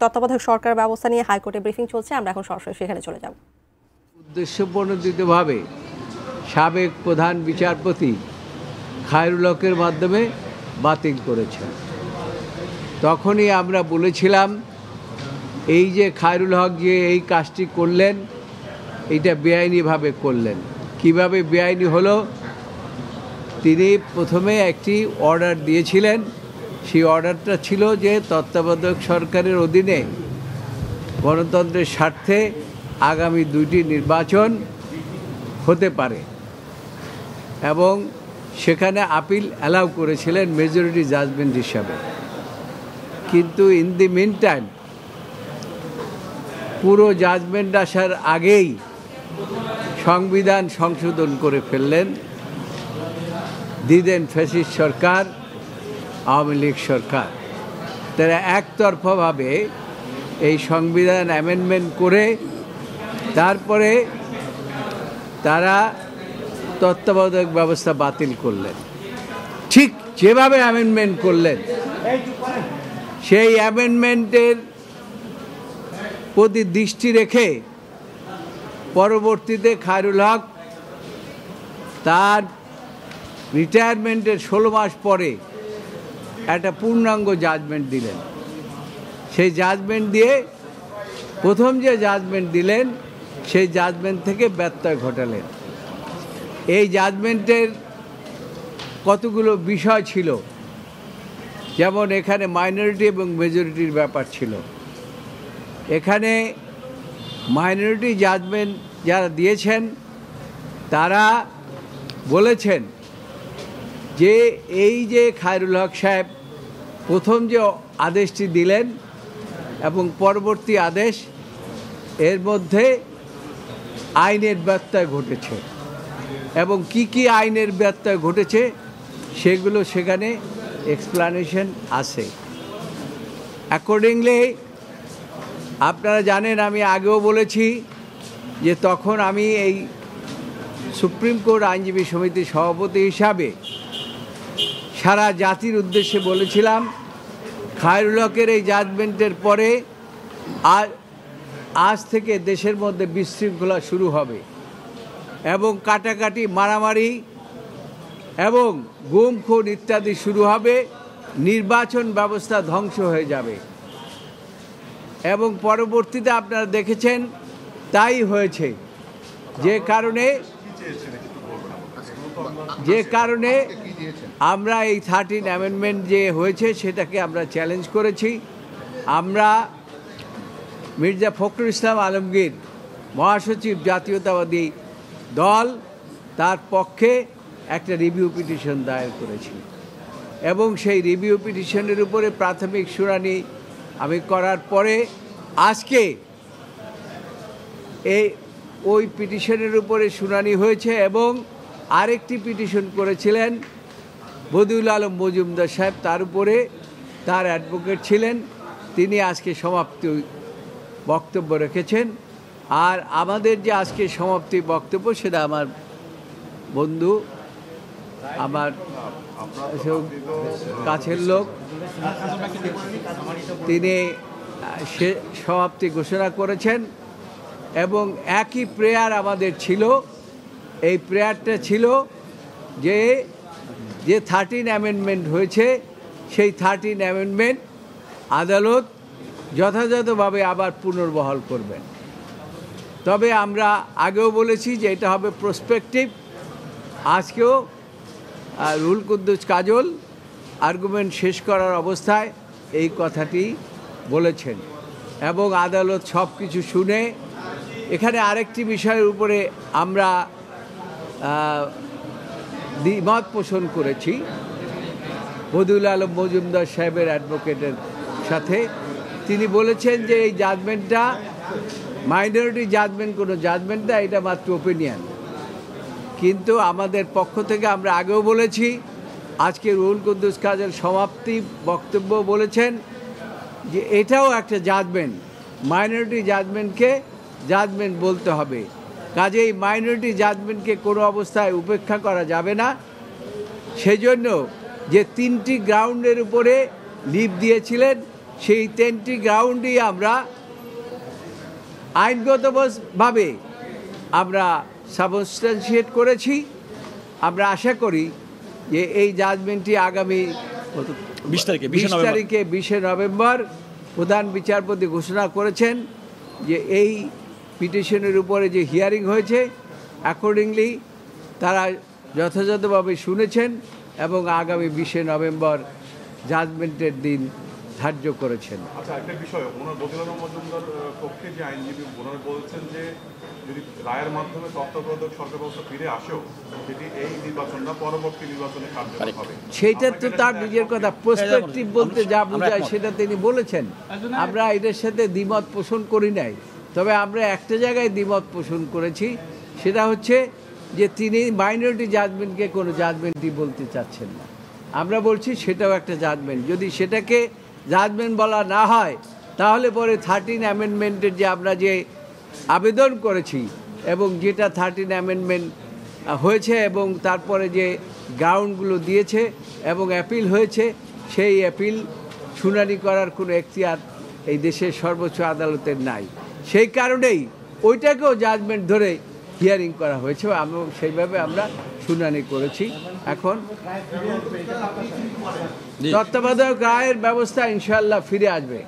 তত্ত্বাবধায়ক সরকার ব্যবস্থা নিয়ে হাইকোর্টে ব্রিফিং চলছে, আমরা এখন সরাসরি সেখানে চলে যাব। উদ্দেশ্যপ্রণোদিতভাবে সাবেক প্রধান বিচারপতি খায়রুল হকের মাধ্যমে বাতিল করেছেন। তখনই আমরা বলেছিলাম এই যে খায়রুল হক যে এই কাজটি করলেন এটা বেআইনিভাবে করলেন। কিভাবে বেআইনি হলো? তিনি প্রথমে একটি অর্ডার দিয়েছিলেন, সেই অর্ডারটা ছিল যে তত্ত্বাবধায়ক সরকারের অধীনে গণতন্ত্রের স্বার্থে আগামী 2টি নির্বাচন হতে পারে এবং সেখানে আপিল অ্যালাউ করেছিলেন মেজরিটি জাজমেন্ট হিসাবে। কিন্তু ইন দি মিন টাইম পুরো জাজমেন্ট আসার আগেই সংবিধান সংশোধন করে ফেললেন দিদেন ফ্যাসিস্ট সরকার, আওয়ামী লীগ সরকার। তারা একতরফাভাবে এই সংবিধান অ্যামেন্ডমেন্ট করে তারপরে তারা তত্ত্বাবধায়ক ব্যবস্থা বাতিল করলেন। ঠিক যেভাবে অ্যামেন্ডমেন্ট করলেন সেই অ্যামেন্ডমেন্টের প্রতি দৃষ্টি রেখে পরবর্তীতে খায়রুল হক তার রিটায়ারমেন্টের 16 মাস পরে একটা পূর্ণাঙ্গ জাজমেন্ট দিলেন। সেই জাজমেন্ট দিয়ে প্রথম যে জাজমেন্ট দিলেন সেই জাজমেন্ট থেকে ব্যত্যয় ঘটালেন। এই জাজমেন্টের কতগুলো বিষয় ছিল, যেমন এখানে মাইনরিটি এবং মেজরিটির ব্যাপার ছিল। এখানে মাইনরিটি জাজমেন্ট যারা দিয়েছেন তারা বলেছেন যে এই যে খায়রুল হক সাহেব প্রথম যে আদেশটি দিলেন এবং পরবর্তী আদেশ এর মধ্যে আইনের ব্যত্যয় ঘটেছে এবং কি কি আইনের ব্যত্যয় ঘটেছে সেগুলো সেখানে এক্সপ্লানেশন আছে। অ্যাকর্ডিংলি আপনারা জানেন, আমি আগেও বলেছি যে তখন আমি এই সুপ্রিম কোর্ট আইনজীবী সমিতির সভাপতি হিসাবে সারা জাতির উদ্দেশ্যে বলেছিলাম খায়রুল হকের এই জাজমেন্টের পরে আজ থেকে দেশের মধ্যে বিশৃঙ্খলা শুরু হবে এবং কাটাকাটি, মারামারি এবং গুম খুন ইত্যাদি শুরু হবে, নির্বাচন ব্যবস্থা ধ্বংস হয়ে যাবে। এবং পরবর্তীতে আপনারা দেখেছেন তাই হয়েছে। যে কারণে আমরা এই 13 অ্যামেন্ডমেন্ট যে হয়েছে সেটাকে আমরা চ্যালেঞ্জ করেছি। আমরা মির্জা ফখরুল ইসলাম আলমগীর মহাসচিব জাতীয়তাবাদী দল তার পক্ষে একটা রিভিউ পিটিশন দায়ের করেছি এবং সেই রিভিউ পিটিশনের উপরে প্রাথমিক শুনানি আমি করার পরে আজকে ওই পিটিশনের উপরে শুনানি হয়েছে এবং আরেকটি পিটিশন করেছিলেন বদিউল আলম মজুমদার সাহেব, তার উপরে তার অ্যাডভোকেট ছিলেন, তিনি আজকে সমাপ্তি বক্তব্য রেখেছেন। আর আমাদের যে আজকে সমাপ্তি বক্তব্য সেটা আমার বন্ধু, আমার কাছের লোক, তিনি সে সমাপ্তি ঘোষণা করেছেন এবং একই প্রেয়ার আমাদের ছিল। এই প্রেয়ারটা ছিল যে 13 অ্যামেন্ডমেন্ট হয়েছে সেই 13 অ্যামেন্ডমেন্ট আদালত যথাযথভাবে আবার পুনর্বহাল করবেন। তবে আমরা আগেও বলেছি যে এটা হবে প্রসপেক্টিভ। আজকেও রুহুল কুদ্দুস কাজল আর্গুমেন্ট শেষ করার অবস্থায় এই কথাটি বলেছেন এবং আদালত সব কিছু শুনে এখানে আরেকটি বিষয়ের উপরে আমরা দ্বিমত পোষণ করেছি বদিউল আলম মজুমদার সাহেবের অ্যাডভোকেটের সাথে। তিনি বলেছেন যে এই জাজমেন্টটা মাইনরিটি জাজমেন্ট কোনো জাজমেন্ট না, এটা মাত্র ওপিনিয়ন। কিন্তু আমাদের পক্ষ থেকে আমরা আগেও বলেছি, আজকে রুহুল কুদ্দুস কাজল সমাপ্তি বক্তব্য বলেছেন যে এটাও একটা জাজমেন্ট, মাইনরিটি জাজমেন্টকে জাজমেন্ট বলতে হবে। কাজেই মাইনরিটি জাজমেন্টকে কোনো অবস্থায় উপেক্ষা করা যাবে না। সেজন্য যে 3টি গ্রাউন্ডের উপরে লিভ দিয়েছিলেন সেই 10টি গ্রাউন্ডই আমরা আইনগতভাবে আমরা সাবস্টান্সিয়েট করেছি। আমরা আশা করি যে এই জাজমেন্টটি আগামী 20 নভেম্বর প্রধান বিচারপতি ঘোষণা করেছেন যে এই পিটিশনের উপরে যে হিয়ারিং হয়েছে অ্যাকর্ডিংলি তারা যথাযথভাবে শুনেছেন এবং আগামী 20 নভেম্বর জাজমেন্টের দিন ধার্য করেছেন। আচ্ছা, একটা বিষয় ওনার বদিউল আলম মজুমদার পক্ষে যে আইনজীবী ওনারা বলছেন যে যদি রায়ের মাধ্যমে তত্ত্বাবধায়ক সরকার ব্যবস্থা ফিরে আসেও সেটি এই নির্বাচন না পরবর্তী নির্বাচনে কার্যকর হবে। সেইটা তো তার নিজের কথা, প্রসপেক্টিভ বলতে যা বোঝায় সেটা তিনি বলেছেন। আমরা এটার সাথে দ্বিমত পোষণ করি নাই, তবে আমরা একটা জায়গায় দ্বিমত পোষণ করেছি, সেটা হচ্ছে যে তিনি মাইনরিটি জাজমেন্টকে কোনো জাজমেন্টই বলতে চাচ্ছেন না। আমরা বলছি সেটাও একটা জাজমেন্ট, যদি সেটাকে জাজমেন্ট বলা না হয় তাহলে পরে 13 অ্যামেন্ডমেন্টের যে আমরা যে আবেদন করেছি এবং যেটা 13 অ্যামেন্ডমেন্ট হয়েছে এবং তারপরে যে গ্রাউন্ডগুলো দিয়েছে এবং অ্যাপিল হয়েছে, সেই অ্যাপিল শুনানি করার কোনো এখতিয়ার এই দেশের সর্বোচ্চ আদালতের নাই। সেই কারণেই ওইটাকেও জাজমেন্ট ধরে হিয়ারিং করা হয়েছে এবং সেইভাবে আমরা শুনানি করেছি। এখন তত্ত্বাবধায়ক রায়ের ব্যবস্থা ইনশাআল্লাহ ফিরে আসবে।